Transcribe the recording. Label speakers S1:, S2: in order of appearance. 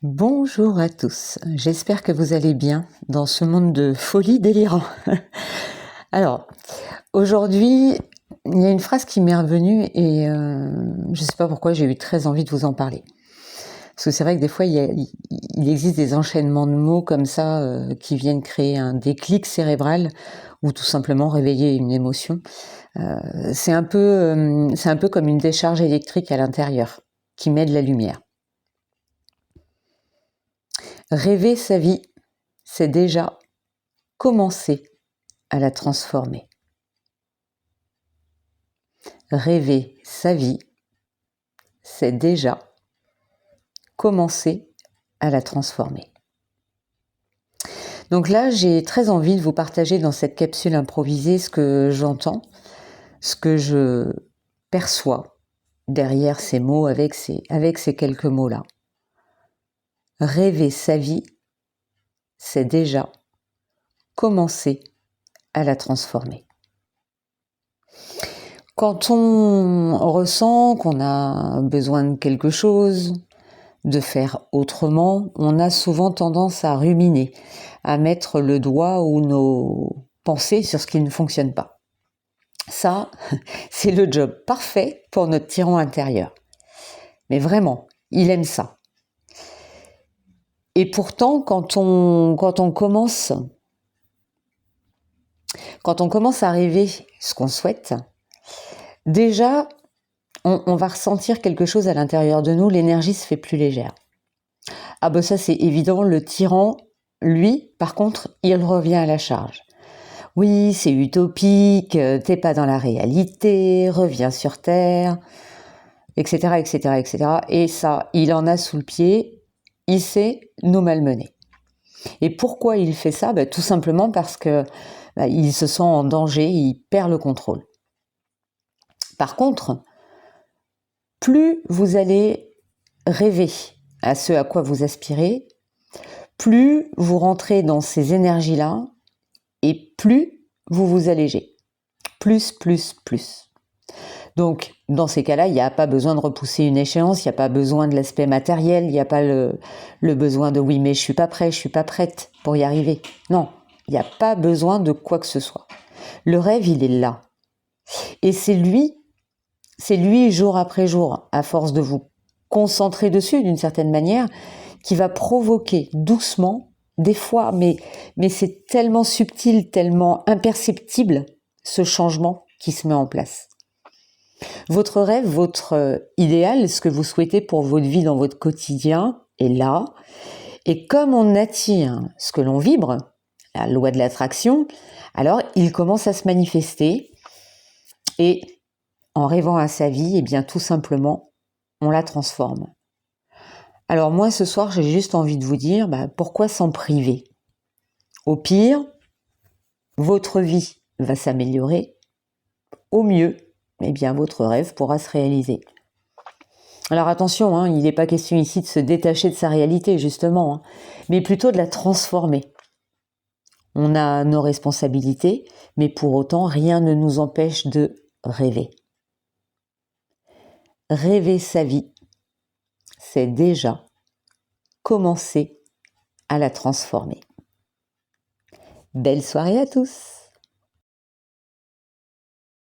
S1: Bonjour à tous, j'espère que vous allez bien dans ce monde de folie délirant. Alors, aujourd'hui, il y a une phrase qui m'est revenue et je ne sais pas pourquoi j'ai eu très envie de vous en parler. Parce que c'est vrai que des fois, il existe des enchaînements de mots comme ça qui viennent créer un déclic cérébral ou tout simplement réveiller une émotion. C'est un peu comme une décharge électrique à l'intérieur qui met de la lumière. Rêver sa vie, c'est déjà commencer à la transformer. Rêver sa vie, c'est déjà commencer à la transformer. Donc là, j'ai très envie de vous partager dans cette capsule improvisée ce que j'entends, ce que je perçois derrière ces mots, avec ces quelques mots-là. Rêver sa vie, c'est déjà commencer à la transformer. Quand on ressent qu'on a besoin de quelque chose, de faire autrement, on a souvent tendance à ruminer, à mettre le doigt ou nos pensées sur ce qui ne fonctionne pas. Ça, c'est le job parfait pour notre tyran intérieur. Mais vraiment, il aime ça. Et pourtant, quand on commence à rêver ce qu'on souhaite, déjà, on va ressentir quelque chose à l'intérieur de nous, l'énergie se fait plus légère. Ah ben ça c'est évident, le tyran, lui, par contre, il revient à la charge. Oui, c'est utopique, t'es pas dans la réalité, reviens sur Terre, etc., etc., etc. Et ça, il en a sous le pied, il sait nous malmener. Et pourquoi il fait ça? Tout simplement parce que il se sent en danger, il perd le contrôle. Par contre, plus vous allez rêver à ce à quoi vous aspirez, plus vous rentrez dans ces énergies-là et plus vous vous allégez. Plus. Donc, dans ces cas-là, il n'y a pas besoin de repousser une échéance, il n'y a pas besoin de l'aspect matériel, il n'y a pas le besoin de « oui, mais je suis pas prêt, je suis pas prête pour y arriver ». Non, il n'y a pas besoin de quoi que ce soit. Le rêve, il est là. Et c'est lui jour après jour, à force de vous concentrer dessus d'une certaine manière, qui va provoquer doucement, des fois, mais c'est tellement subtil, tellement imperceptible, ce changement qui se met en place. Votre rêve, votre idéal, ce que vous souhaitez pour votre vie dans votre quotidien est là. Et comme on attire ce que l'on vibre, la loi de l'attraction, alors il commence à se manifester et en rêvant à sa vie, eh bien tout simplement, on la transforme. Alors moi, ce soir, j'ai juste envie de vous dire, pourquoi s'en priver? Au pire, votre vie va s'améliorer. Au mieux, eh bien votre rêve pourra se réaliser. Alors attention, il n'est pas question ici de se détacher de sa réalité, justement, mais plutôt de la transformer. On a nos responsabilités, mais pour autant, rien ne nous empêche de rêver. Rêver sa vie, c'est déjà commencer à la transformer. Belle soirée à tous!